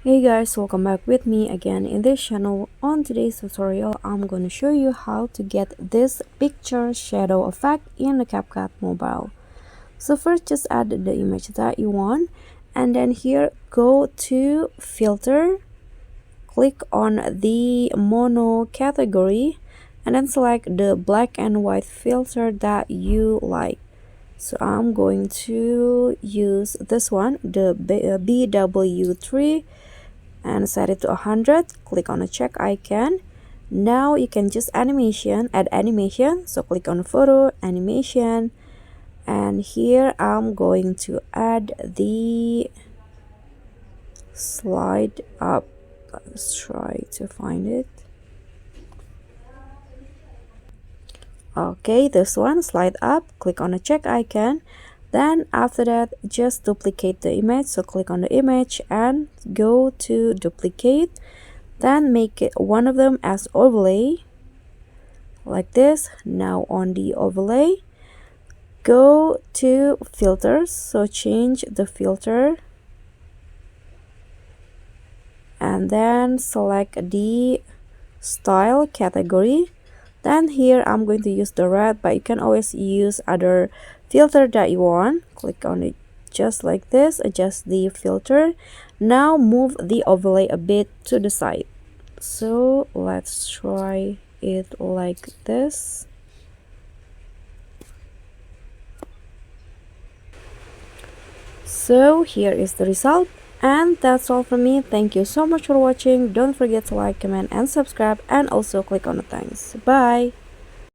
Hey guys, welcome back with me again in this channel. On today's tutorial, I'm going to show you how to get this picture shadow effect in the CapCut mobile. So first, just add the image that you want, and then here go to filter, click on the mono category, and then select the black and white filter that you like. So I'm going to use this one, the BW3, and set it to 100. Click on the check icon. Now you can just add animation. So click on photo, animation, and here I'm going to add the slide up. Let's try to find it. Okay, this one, slide up. Click on the check icon. Then after that, just duplicate the image. So click on the image and go to duplicate. Then make it one of them as overlay like this. Now on the overlay, go to filters. So change the filter and then select the style category. Then here I'm going to use the red, but you can always use other filter that you want. Click on it just like this, adjust the filter. Now move the overlay a bit to the side. So let's try it like this. So here is the result. And that's all from me. Thank you so much for watching. Don't forget to like, comment, and subscribe, and also click on the thanks. Bye.